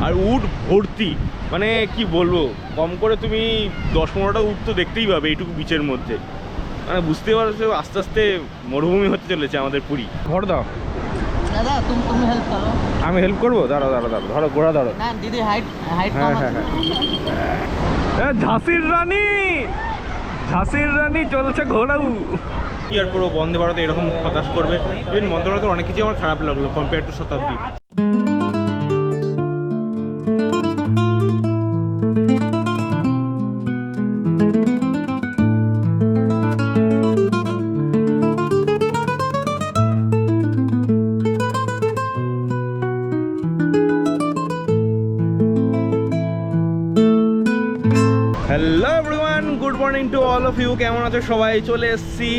আর উট ভর্তি, মানে কি বলবো, কম করে তুমি 10-15টা উট তো দেখতেই পাবে এইটুকু বিচের মধ্যে। মানে বুঝতে পারছো আস্তে আস্তে মরুভূমি হতে চলেছে আমাদের পুরী। ভর দাও দাদা, তুমি হেল্প করো। আমি হেল্প করবো, দাঁড়াও ধরো ঘোড়া ধরো। না দিদি, হাইট হ্যাঁ কম হ্যাঁ আছে। হ্যাঁ, ঝাঁসির রানী চলছে ঘোড়াউ। কি আর পুরো বন্দে ভারতে এরকম হতাশ করবে। ইভেন বন্দে ভারতের অনেক কিছু আমার খারাপ লাগলো compare to Shatabdi. Hello everyone, good morning to all of you. কেমন আছো সবাই? চলে এসেছি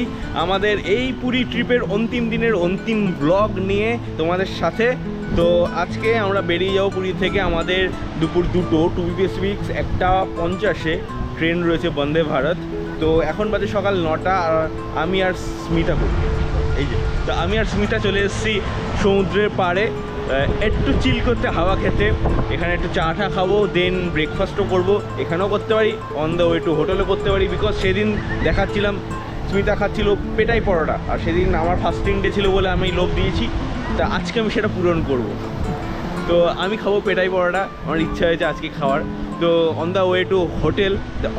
আমাদের এই পুরী ট্রিপের অন্তিম দিনের অন্তিম ব্লগ নিয়ে তোমাদের সাথে। তো আজকে আমরা বেরিয়ে যাবো পুরী থেকে। আমাদের দুপুর 2টো, টু বি স্পেসিফিক 1:50-এ ট্রেন রয়েছে বন্দে ভারত। তো এখন বাজে সকাল 9টা, আর আমি আর স্মিতা তো আমি আর স্মিতা চলে এসেছি সমুদ্রের পাড়ে একটু চিল করতে, হাওয়া খেতে। এখানে একটু চা টা খাবো, দেন ব্রেকফাস্টও করবো। এখানেও করতে পারি, অন দ্য ওয়ে টু হোটেলে করতে পারি। বিকজ সেদিন দেখাচ্ছিলাম স্মিতা খাচ্ছিল পেটাই পরোটা, আর সেদিন আমার ফাস্টিং ডে ছিল বলে আমি লোভ দিয়েছি। তা আজকে আমি সেটা পূরণ করব। তো আমি খাবো পেটাই পরোটা, আমার ইচ্ছা হয়েছে আজকে খাওয়ার। তো on the way to hotel,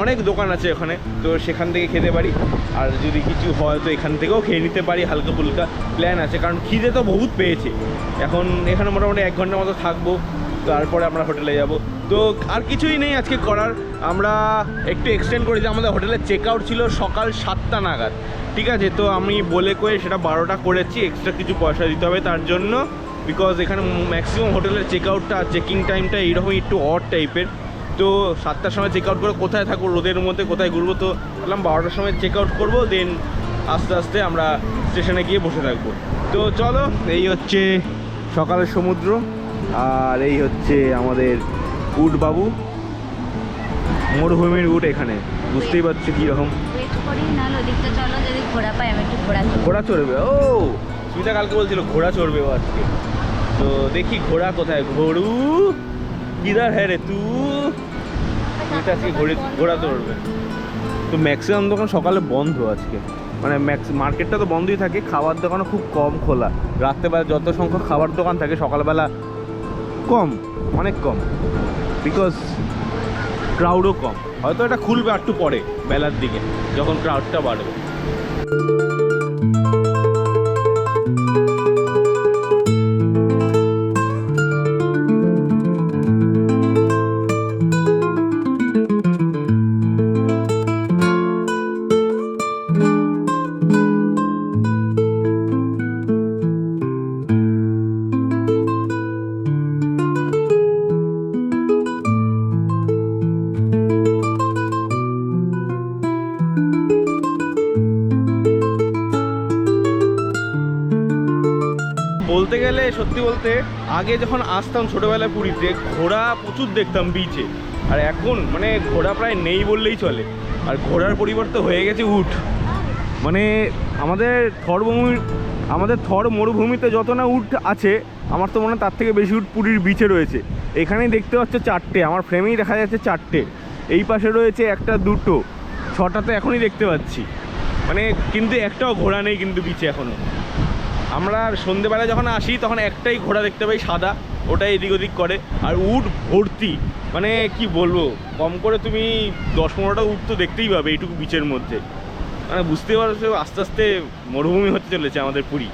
অনেক দোকান আছে ওখানে, তো সেখান থেকে খেতে পারি। আর যদি কিছু হয় তো এখান থেকেও খেয়ে নিতে পারি, হালকা ফুলকা প্ল্যান আছে। কারণ খিদে তো বহুত পেয়েছে। এখন এখানে মোটামুটি 1 ঘন্টার মতো থাকবো, তারপরে আমরা হোটেলে যাব। তো আর কিছুই নেই আজকে করার। আমরা একটু এক্সটেন্ড করেছি, আমাদের হোটেলের চেক আউট ছিল সকাল 7টা নাগাদ, ঠিক আছে। তো আমি বলে কয়ে সেটা 12টা করেছি, এক্সট্রা কিছু পয়সা দিতে হবে তার জন্য। বিকজ এখানে ম্যাক্সিমাম হোটেলের চেক আউটটা, চেকিং টাইমটা এইরকমই একটু অড টাইপের। তো 7টার সময় চেক আউট করে কোথায় থাকবো রোদের মধ্যে, কোথায় ঘুরবো, তো বললাম 12টার সময় চেক আউট করবো, দেন আস্তে আস্তে আমরা স্টেশনে গিয়ে বসে থাকবো। তো চলো, এই হচ্ছে সকালের সমুদ্র, আর এই হচ্ছে আমাদের উট বাবু, মরুভূমির উট। এখানে বুঝতেই পারছো কীরকম ঘোড়া চড়বে। ও সুবিধা কালকে বলছিল ঘোড়া চড়বে ও আজকে। তো দেখি ঘোড়া কোথায়, ঘোড়ু কিদার হ্যাঁ রে তু আজকে ঘোড়া চড়বে। তো ম্যাক্সিমাম দোকান সকালে বন্ধ আজকে, মানে মার্কেটটা তো বন্ধই থাকে, খাবার দোকানও খুব কম খোলা। রাত্রেবেলা যত সংখ্যক খাবার দোকান থাকে সকালবেলা কম, অনেক কম, বিকজ ক্রাউডও কম। হয়তো এটা খুলবে একটু পরে বেলার দিকে যখন ক্রাউডটা বাড়বে। বলতে গেলে, সত্যি বলতে, আগে যখন আসতাম ছোটোবেলায় পুরীতে, ঘোড়া প্রচুর দেখতাম বিচে। আর এখন মানে ঘোড়া প্রায় নেই বললেই চলে। আর ঘোড়ার পরিবর্তে হয়ে গেছে উট। মানে আমাদের থর মরুভূমিতে যত না উট আছে, আমার তো মনে হয় তার থেকে বেশি উট পুরীর বিচে রয়েছে। এখানেই দেখতে পাচ্ছ 4টে, আমার ফ্রেমেই দেখা যাচ্ছে 4টে। এই পাশে রয়েছে 1টা 2টো, 6টা তো এখনই দেখতে পাচ্ছি। মানে কিন্তু একটাও ঘোড়া নেই কিন্তু বিচে এখনও। আমরা সন্ধেবেলায় যখন আসি তখন একটাই ঘোড়া দেখতে পাই, সাদা, ওটাই এদিক ওদিক করে। আর উট ভর্তি, মানে কি বলবো, কম করে তুমি 10-15টা উট তো দেখতেই পাবে এইটুকু বিচের মধ্যে। মানে বুঝতে পারছো আস্তে আস্তে মরুভূমি হতে চলেছে আমাদের পুরী।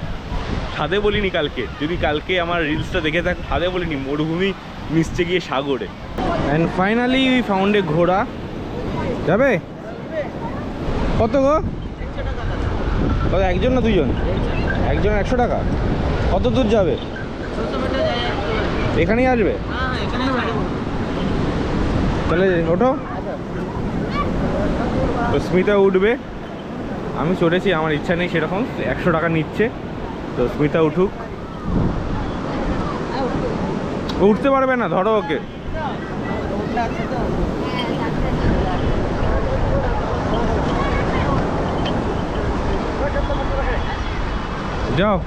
ছাদে বলিনি কালকে, যদি কালকে আমার রিলসটা দেখে থাক, ছাদে বলিনি, মরুভূমি মিশছে গিয়ে সাগরে। And finally we found a ঘোড়া। যাবে কত গো? কত, একজন না দুজন? একজন 100 টাকা। কত দূর যাবে? এখানেই আসবে? তাহলে ওঠো। তো স্মিতা উঠবে, আমি চড়েছি, আমার ইচ্ছা নেই সেরকম। 100 টাকা নিচ্ছে, তো স্মিতা উঠুক। উঠতে পারবে না, ধরো ওকে। যাও।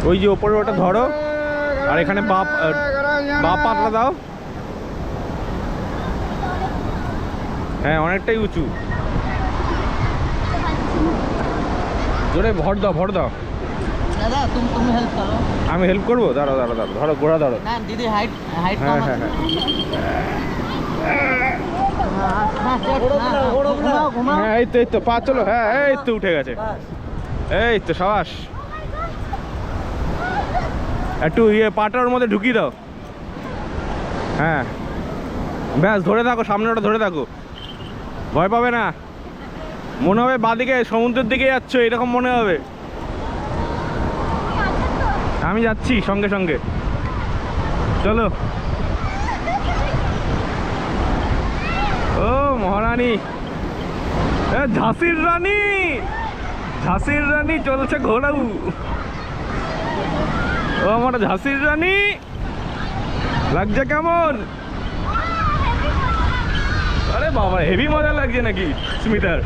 ওই যে ওপরে ওটা ধরো, আর এখানে বা পাটা দাও। হ্যাঁ, অনেকটাই উঁচু। জোরে ভর দাও, ভর দাও। दादा तुम हेल्प करो আমি হেল্প করবো, দাঁড়াও দাঁড়াও দাঁড়াও, ধরো ঘোড়া ধরো। ना दीदी हाइट हाइट হ্যাঁ कम হ্যাঁ है হ্যাঁ घुमाओ घुमाओ হ্যাঁ, এই তো পা চলো। হ্যাঁ, এই তো উঠে গেছে। এই তো সাবাস। একটু পাটার মধ্যে ঢুকিয়ে দাও। হ্যাঁ ব্যাস, ধরে থাকো, সামনে ওটা ধরে থাকো, ভয় পাবে না। মনে হবে বাদিকে সমুদ্রের দিকে যাচ্ছ, এরকম মনে হবে। আমি যাচ্ছি সঙ্গে সঙ্গে, চলো। ও মহারানী, ঝাঁসির রানী, ঝাঁসির রানী চলছে ঘোড়াউ। ও আমার ঝাঁসির রানী, লাগছে কেমন? আরে বাবা, হেভি মজা লাগছে নাকি স্মিতার?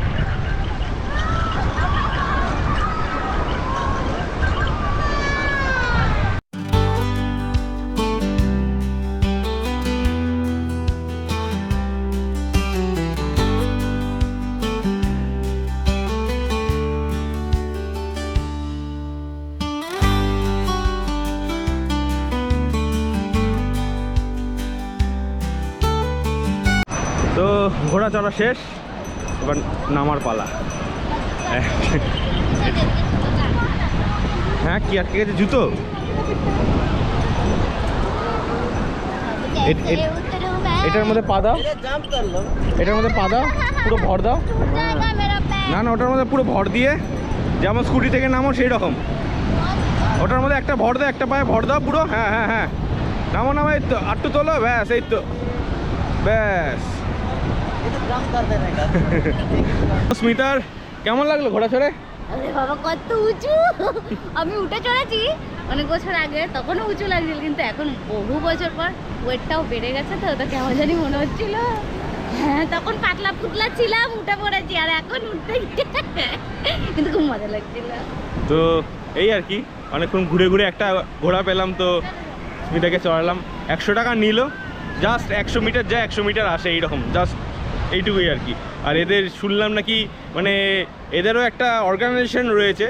তো ঘোড়া চড়া শেষ, এবার নামার পালা। হ্যাঁ, কি আটকে গেছে? জুতো? এটার মধ্যে পা দাও, जंप कर लो এটার মধ্যে পা দাও, পুরো ভর দাও। না না, ওটার মধ্যে পুরো ভর দিয়ে, যেমন স্কুটি থেকে নামো সেই রকম। ওটার মধ্যে একটা ভর দাও, একটা পায়ে ভর দাও পুরো। হ্যাঁ হ্যাঁ হ্যাঁ, নামো নামো, এই তো আটটু তোলো, ব্যাস, এই তো ব্যাস। जंप कर देने का স্মিতার কেমন লাগলো ঘোড়া চড়ে? আরে বাবা কত উঁচু! আমি উঠে চড়েছি অনেক বছর আগে, তখনও উঁচু লাগছিল, কিন্তু এখন বহু বছর পর ওয়েটটাও বেড়ে গেছে, তো তো কেমন জানি মনে হচ্ছিল। হ্যাঁ, তখন পাতলা পুতলা ছিলাম, উঠে পড়েছি, আর এখন উঠতে কিন্তু খুব মজা লাগছিল। তো এই আর কি, অনেকক্ষণ ঘুরে ঘুরে একটা ঘোড়া পেলাম, তো স্মিতাকে চড়ালাম। 100 টাকা নিল, জাস্ট 100 মিটার যায় 100 মিটার আসে, এইরকম জাস্ট এইটুকুই আর কি। আর এদের শুনলাম নাকি, মানে এদেরও একটা অর্গানাইজেশন রয়েছে,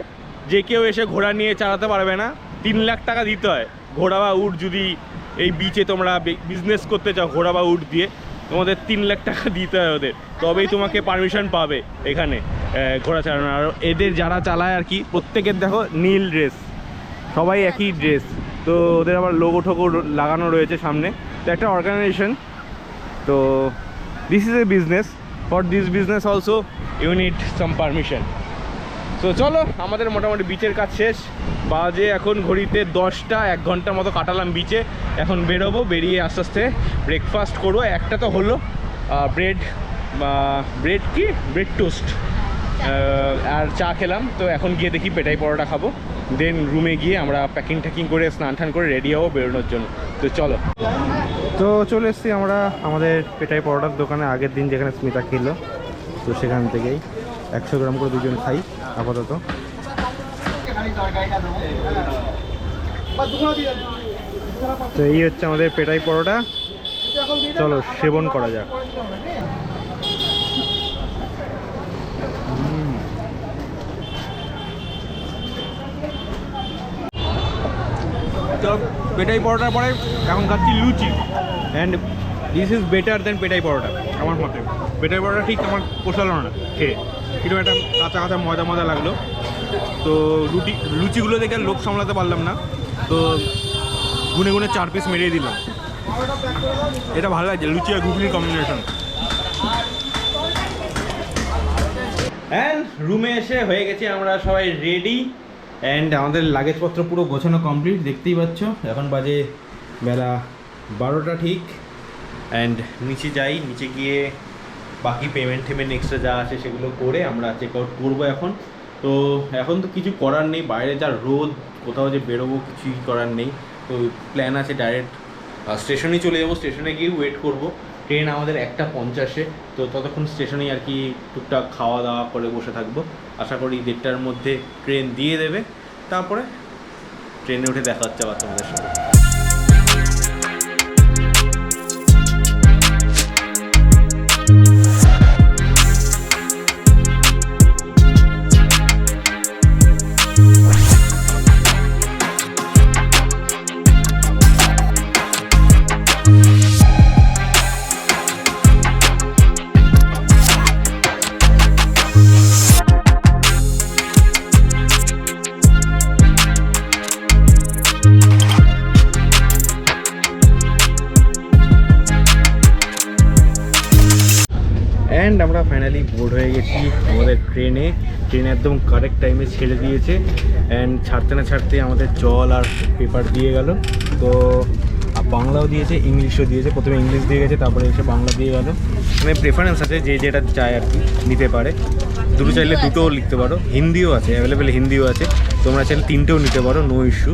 যে কেউ এসে ঘোড়া নিয়ে চালাতে পারবে না, 3 লাখ টাকা দিতে হয় ঘোড়া বা উট। যদি এই বিচে তোমরা বিজনেস করতে চাও ঘোড়া বা উট দিয়ে, তোমাদের 3 লাখ টাকা দিতে হয় ওদের, তবেই তোমাকে পারমিশন পাবে এখানে ঘোড়া চালানো। আর এদের যারা চালায় আর কি, প্রত্যেকের দেখো নীল ড্রেস, সবাই একই ড্রেস। তো ওদের আবার লোগো ঠোগো লাগানো রয়েছে সামনে। তো একটা অর্গানাইজেশন। তো this is a business, for this business also you need some permission. তো চলো, আমাদের মোটামুটি বিচের কাজ শেষ। বাজে এখন ঘড়িতে 10টা, 1 ঘন্টার মতো কাটালাম বিচে। এখন বেরোবো, বেরিয়ে আস্তে আস্তে ব্রেকফাস্ট করবো। একটা তো হলো ব্রেড কি ব্রেড টোস্ট আর চা খেলাম। তো এখন গিয়ে দেখি পেটাই পরোটা খাবো, দেন রুমে গিয়ে আমরা প্যাকিং ট্যাকিং করে স্নান টান করে রেডি হবো বেরোনোর জন্য। তো চলো। তো চলে এসেছি আমরা আমাদের পেটাই পরোটার দোকানে, আগের দিন যেখানে স্মিতা খেলো, তো সেখান থেকেই 100 গ্রাম করে দুজন খাই আপাতত। তো এই হচ্ছে আমাদের পেটাই পরোটা, চলো সেবন করা যাক। তো পেটাই পরোটার পরে এখন খাচ্ছি লুচি, and this is better than পেটাই পরোটা আমার মতে। পেটাই পরোটা ঠিক আমার পোষালো না খেয়ে, কিন্তু একটা কাঁচা কাঁচা ময়দা ময়দা লাগলো। তো লুচিগুলো দেখে লোভ সামলাতে পারলাম না, তো গুনে গুনে 4 পিস মেরিয়ে দিলাম। এটা ভালো লাগছে, লুচি আর ঘুগনির কম্বিনেশন। অ্যান্ড রুমে এসে হয়ে গেছি আমরা সবাই রেডি, অ্যান্ড আমাদের লাগেজপত্র পুরো গোছানো কমপ্লিট, দেখতেই পাচ্ছ। এখন বাজে বেলা 12টা ঠিক। অ্যান্ড নিচে যাই, নিচে গিয়ে বাকি পেমেন্ট এক্সট্রা যা আছে সেগুলো করে আমরা চেক আউট করবো এখন। তো এখন তো কিছু করার নেই, বাইরে যা রোদ, কোথাও যে বেরোবো কিছুই করার নেই। তো প্ল্যান আছে ডাইরেক্ট স্টেশনে চলে যাবো, স্টেশনে গিয়ে ওয়েট করব। ট্রেন আমাদের 1:50-এ, তো ততক্ষণ স্টেশনেই আর কি টুকটাক খাওয়া দাওয়া করে বসে থাকবো। আশা করি 1:30টার মধ্যে ট্রেন দিয়ে দেবে, তারপরে ট্রেনে উঠে দেখা হচ্ছে আবার তোমাদের সাথে। অ্যান্ড আমরা ফাইনালি বোর্ড হয়ে গেছি আমাদের ট্রেন একদম কারেক্ট টাইমে ছেড়ে দিয়েছে। অ্যান্ড ছাড়তে না ছাড়তে আমাদের জল আর পেপার দিয়ে গেল। তো বাংলাও দিয়েছে, ইংলিশও দিয়েছে। প্রথমে ইংলিশ দিয়ে গেছে, তারপরে এসে বাংলা দিয়ে গেল। মানে প্রেফারেন্স আছে, যে যেটা চায় আর কি নিতে পারে। দুটো চাইলে দুটোও লিখতে পারো, হিন্দিও আছে, অ্যাভেলেবেল হিন্দিও আছে। তোমরা চাইলে তিনটেও নিতে পারো, নো ইস্যু।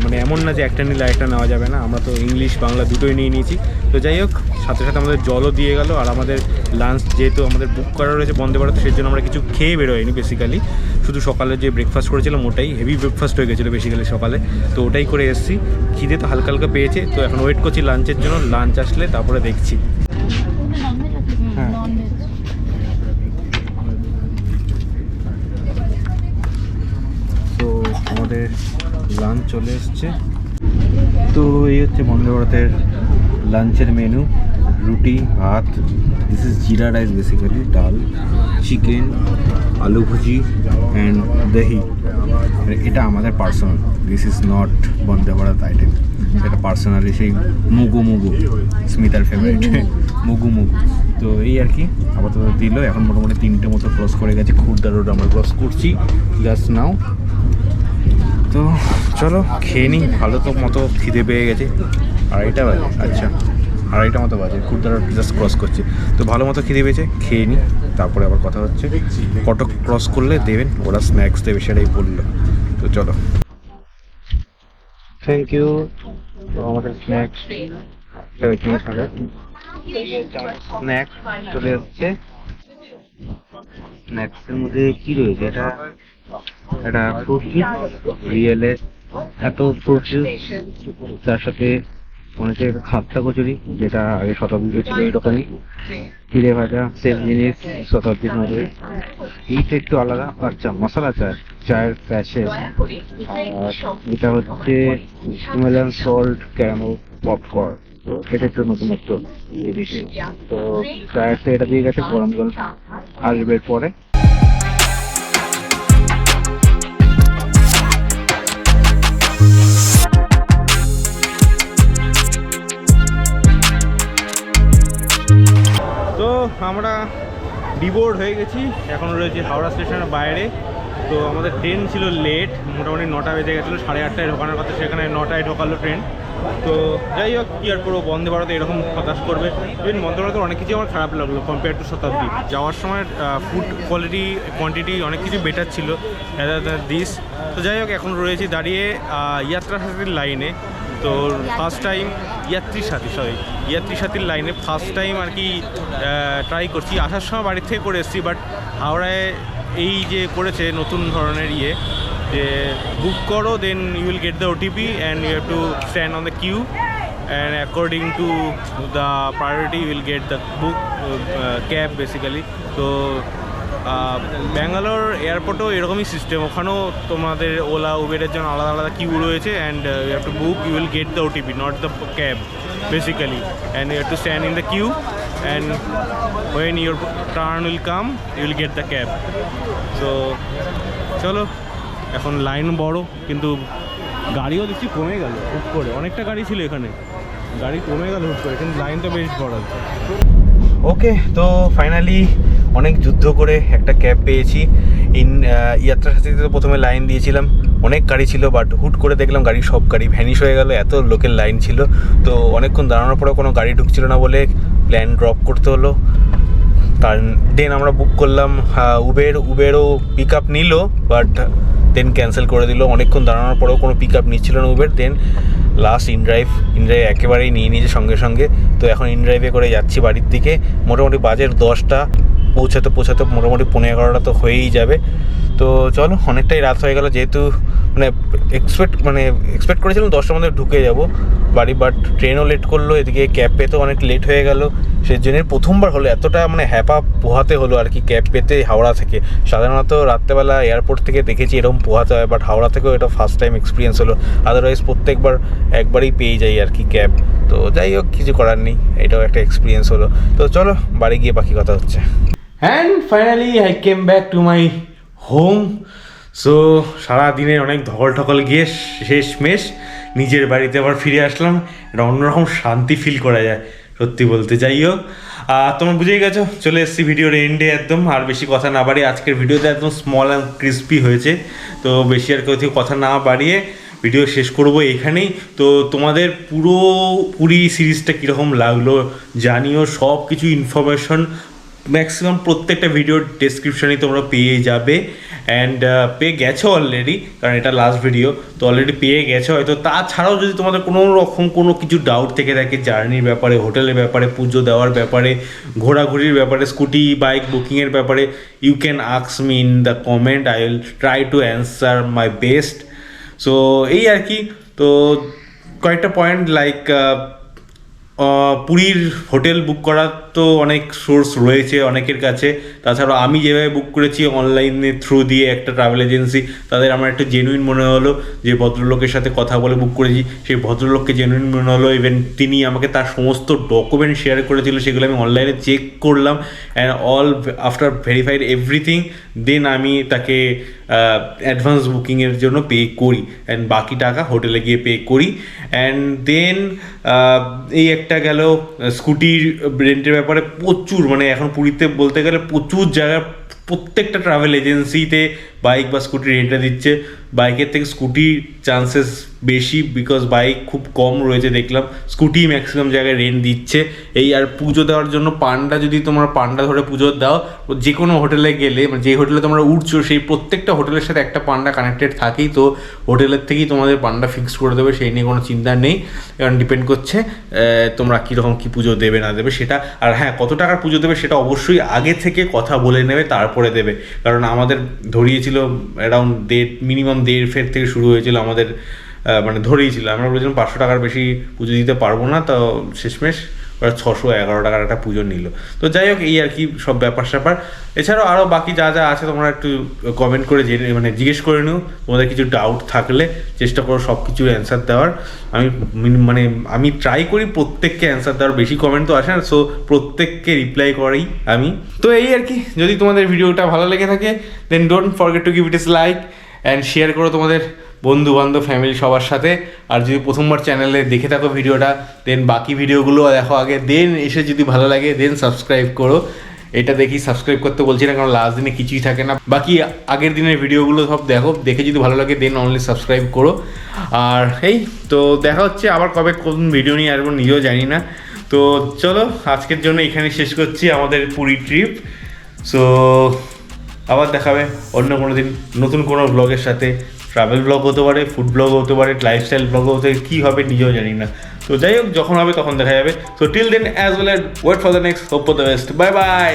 মানে এমন না যে একটা নিলে আরেকটা নেওয়া যাবে না। আমরা তো ইংলিশ বাংলা দুটোই নিয়ে নিয়েছি। তো যাই হোক, সাথে সাথে আমাদের জলও দিয়ে গেল। আর আমাদের লাঞ্চ যেহেতু আমাদের বুক করা রয়েছে বন্দে ভারত, সেই জন্য আমরা কিছু খেয়ে বেরোয়নি বেসিক্যালি। শুধু সকালে যে ব্রেকফাস্ট করেছিলাম ওটাই হেভি ব্রেকফাস্ট হয়ে গেছিলো বেসিক্যালি সকালে। তো ওটাই করে এসেছি। খিদে তো হালকা হালকা পেয়েছে, তো এখন ওয়েট করছি লাঞ্চের জন্য। লাঞ্চ আসলে তারপরে দেখছি। হ্যাঁ। তো আমাদের লাঞ্চ চলে এসছে। তো এই হচ্ছে বন্দে ভারতের লাঞ্চের মেনু। রুটি, ভাত, দিস ইজ জিরা রাইস বেসিক্যালি, ডাল, চিকেন, আলু ভুজি অ্যান্ড দহি। এটা আমাদের personal, this is not Vande Bharat item. এটা পার্সোনালি সেই মুগু স্মিতার ফেভারিট মুগু। তো এই আর কি আপাতত দিল। এখন মোটামুটি 3টে মতো ক্রস করে গেছে। খুর্দা রোড আমরা ক্রস করছি জাস্ট নাও। তো চলো খেয়ে নিই। ভালো তো মতো খিদে পেয়ে গেছে। আড়াইটা বাজে, আচ্ছা 2:30 মতো বাজে। খুর্দা রোড জাস্ট ক্রস করছি। তো ভালো মতো খিদে পেয়েছে, খেয়ে নিই, তারপরে আবার কথা হচ্ছে। কটক ক্রস করলে দেবেন, ওরা স্ন্যাক্স দেবে, সেটাই বললো। তো চলো, থ্যাংক ইউ। তো আমাদের স্ন্যাক্স চলে আসছে। স্ন্যাক্সের মধ্যে কি রয়েছে? এটা ফ্রুট জুস, রিয়েলের এত ফ্রুট জুস, তার সাথে মনে হচ্ছে খাপ্তা কচুরি, যেটা আগে শতাব্দীতে ছিল এরকমই, চিড়ে ভাজা, সেম জিনিস শতাব্দীর মধ্যে। এইটা একটু আলাদা। আচ্ছা, মশলা চায়ের প্যাচেস। এটা হচ্ছে হিমালয়ান সল্ট ক্যারামেল পপকর্ন। তো এটা একটু নতুনত্ব জিনিস। তো চায়ের তো এটা দিয়ে গেছে, গরম জল আসবে পরে। তো আমরা ডিবোর্ড হয়ে গেছি, এখন রয়েছে হাওড়া স্টেশনের বাইরে। তো আমাদের ট্রেন ছিল লেট, মোটামুটি 9টা বেজে গেছিলো। 8:30টায় ঢোকানোর কথা, সেখানে 9টায় ঢোকালো ট্রেন। তো যাই হোক, কি আর করবো, বন্দে ভারতে এরকম হতাশ করবে। ইভেন বন্দে ভারতের অনেক কিছু আমার খারাপ লাগলো কম্পেয়ার টু শতাব্দী। যাওয়ার সময় ফুড কোয়ান্টিটি অনেক কিছু বেটার ছিল দিস। তো যাই হোক, এখন রয়েছি দাঁড়িয়ে ইয়াত্রা সাথীর লাইনে। তো ফার্স্ট টাইম ইয়াত্রী সাথীর লাইনে ফার্স্ট টাইম আর কি ট্রাই করছি। আসার সময় বাড়ির থেকে করে এসেছি, বাট হাওড়ায় এই যে করেছে নতুন ধরনের যে বুক করো, then you will get the OTP and you have to stand on the queue, and according to the priority you will get the book cab basically. তো ব্যাঙ্গালোর এয়ারপোর্টেও এরকমই সিস্টেম। ওখানেও তোমাদের ওলা উবেরের জন্য আলাদা আলাদা কিউ রয়েছে, and you have to book, you will get the OTP, not the cab basically, and you have to stand in the queue, and when your turn will come you will get the cab. So চলো, এখন line বড়, কিন্তু গাড়িও দেখছি কমে গেল হুট করে। অনেকটা গাড়ি ছিল এখানে, গাড়ি কমে গেল হুট করে, কিন্তু লাইন তো বেশ বড় আছে। ওকে, তো ফাইনালি অনেক যুদ্ধ করে একটা ক্যাব পেয়েছি। ইয়াত্রা সাথীতে তো প্রথমে লাইন দিয়েছিলাম, অনেক গাড়ি ছিল, বাট হুট করে দেখলাম সব গাড়ি ভ্যানিশ হয়ে গেল, এত লোকের লাইন ছিল। তো অনেকক্ষণ দাঁড়ানোর পরেও কোনো গাড়ি ঢুকছিল না বলে প্ল্যান ড্রপ করতে হলো। দেন আমরা বুক করলাম উবেরও পিক আপ নিল, বাট দেন ক্যান্সেল করে দিল। অনেকক্ষণ দাঁড়ানোর পরেও কোনো পিক আপ নিচ্ছিল না উবের। দেন লাস্ট ইনড্রাইভ একেবারেই নিয়ে নিয়েছে সঙ্গে। তো এখন ইনড্রাইভে করে যাচ্ছি বাড়ির দিকে। মোটামুটি বাজের 10টা, পৌঁছাতে মোটামুটি 11:30 তো হয়েই যাবে। তো চলো, অনেকটাই রাত হয়ে গেল, যেহেতু মানে এক্সপেক্ট করেছিলাম 10টার মধ্যে ঢুকে যাব বাড়ি, বাট ট্রেনও লেট করলো, এদিকে ক্যাব পেতেও অনেক লেট হয়ে গেল। সেই জন্য প্রথমবার হলো এতটা মানে হ্যাপা পোহাতে হলো আর কি ক্যাব পেতে হাওড়া থেকে। সাধারণত রাত্রেবেলা এয়ারপোর্ট থেকে দেখেছি এরকম পোহাতে হয়, বাট হাওড়া থেকেও এটা ফার্স্ট টাইম এক্সপিরিয়েন্স হলো। আদারওয়াইজ প্রত্যেকবার একবারই পেয়ে যাই আর কি ক্যাব। তো যাই হোক, কিছু করার নেই, এটাও একটা এক্সপিরিয়েন্স হলো। তো চলো বাড়ি গিয়ে বাকি কথা হচ্ছে। And finally I came back to my home. So সারাদিনের অনেক ধকল ঠকল গিয়ে শেষমেশ নিজের বাড়িতে আবার ফিরে আসলাম। একটা অন্যরকম শান্তি ফিল করা যায় সত্যি বলতে। যাই হোক, তোমরা বুঝেই গেছো, চলে এসেছি ভিডিওর এন্ডে একদম। আর বেশি কথা না বাড়িয়ে আজকের ভিডিওতে একদম স্মল অ্যান্ড ক্রিস্পি হয়েছে, তো বেশি আর কেউ কথা না বাড়িয়ে ভিডিও শেষ করবো এখানেই। তো তোমাদের পুরি সিরিজটা কীরকম লাগলো জানিও। সব কিছু ইনফরমেশন ম্যাক্সিমাম প্রত্যেকটা ভিডিওর ডেসক্রিপশনেই তোমরা পেয়ে যাবে। অ্যান্ড পেয়ে গেছো অলরেডি, কারণ এটা লাস্ট ভিডিও, তো অলরেডি পেয়ে গেছো হয়তো। তাছাড়াও যদি তোমাদের কোনো কিছু ডাউট থেকে থাকে জার্নির ব্যাপারে, হোটেলের ব্যাপারে, পুজো দেওয়ার ব্যাপারে, ঘোরাঘুরির ব্যাপারে, স্কুটি বাইক বুকিংয়ের ব্যাপারে, you can ask me in the comment, I will try to answer my best. So এই আর কি। তো কয়েকটা পয়েন্ট লাইক পুরীর হোটেল বুক করার তো অনেক সোর্স রয়েছে অনেকের কাছে। তাছাড়াও আমি যেভাবে বুক করেছি অনলাইনের থ্রু দিয়ে একটা ট্রাভেল এজেন্সি, তাদের আমার একটা জেনুইন মনে হলো। যে ভদ্রলোকের সাথে কথা বলে বুক করেছি সেই ভদ্রলোককে জেনুইন মনে হলো। ইভেন তিনি আমাকে তার সমস্ত ডকুমেন্ট শেয়ার করেছিল, সেগুলো আমি অনলাইনে চেক করলাম। And all after verified everything, then আমি তাকে অ্যাডভান্স বুকিংয়ের জন্য পে করি, অ্যান্ড বাকি টাকা হোটেলে গিয়ে পে করি। অ্যান্ড দেন এই একটা গেল স্কুটির রেন্টের ব্যাপারে। প্রচুর মানে এখন পুরীতে বলতে গেলে প্রচুর জায়গা, প্রত্যেকটা ট্রাভেল এজেন্সিতে বাইক বা স্কুটি রেন্টে দিচ্ছে। বাইকের থেকে স্কুটির চান্সেস বেশি, বিকজ বাইক খুব কম রয়েছে দেখলাম, স্কুটি ম্যাক্সিমাম জায়গায় রেন্ট দিচ্ছে। এই আর পুজো দেওয়ার জন্য পান্ডা, যদি তোমরা পান্ডা ধরে পুজো দাও, যে কোনো হোটেলে গেলে, মানে যে হোটেলে তোমরা উঠছো সেই প্রত্যেকটা হোটেলের সাথে একটা পান্ডা কানেক্টেড থাকেই। তো হোটেলের থেকেই তোমাদের পান্ডা ফিক্স করে দেবে, সেই নিয়ে কোনো চিন্তা নেই। কারণ ডিপেন্ড করছে তোমরা কীরকম কী পুজো দেবে না দেবে সেটা। আর হ্যাঁ, কত টাকার পুজো দেবে সেটা অবশ্যই আগে থেকে কথা বলে নেবে, তারপরে দেবে। কারণ আমাদের ধরিয়েছিল অ্যারাউন্ড মিনিমাম 1.5 ফের থেকে শুরু হয়েছিল আমাদের, মানে ধরেইছিল। আমরা বলেছিলাম 500 টাকার বেশি পুজো দিতে পারবো না, তো শেষমেশ ওরা 611 টাকার একটা পুজো নিল। তো যাই হোক, এই আর কি সব ব্যাপার স্যাপার। এছাড়াও আরও বাকি যা যা আছে তোমরা একটু কমেন্ট করে মানে জিজ্ঞেস করে নিও। তোমাদের কিছু ডাউট থাকলে চেষ্টা করো সব কিছুর অ্যান্সার দেওয়ার। আমি ট্রাই করি প্রত্যেককে অ্যান্সার দেওয়ার। বেশি কমেন্ট তো আসে না, সো প্রত্যেককে রিপ্লাই করি আমি। তো এই আর কি, যদি তোমাদের ভিডিওটা ভালো লেগে থাকে then don't forget to give it is like and share করো তোমাদের বন্ধু বান্ধব ফ্যামিলি সবার সাথে। আর যদি প্রথমবার চ্যানেলে দেখে থাকো ভিডিওটা, দেন বাকি ভিডিওগুলো দেখো আগে, দেন এসে যদি ভালো লাগে দেন সাবস্ক্রাইব করো। এটা দেখি সাবস্ক্রাইব করতে বলছি না, কারণ লাস্ট দিনে কিছুই থাকে না। বাকি আগের দিনের ভিডিওগুলো সব দেখো, দেখে যদি ভালো লাগে দেন অনলি সাবস্ক্রাইব করো। আর এই তো দেখা হচ্ছে আবার কবে কোন ভিডিও নিয়ে আসবো নিজেও জানি না। তো চলো আজকের জন্য এখানে শেষ করছি আমাদের পুরী ট্রিপ। সো আবার দেখাবে অন্য কোনো দিন নতুন কোনো ব্লগের সাথে। ট্রাভেল ব্লগ হতে পারে, ফুড ব্লগ হতে পারে, লাইফস্টাইল ব্লগ হতে পারে, কী হবে নিজেও জানি না। তো যাই হোক, যখন হবে তখন দেখা যাবে। So till then as well wait for the next, hope for the best, bye by.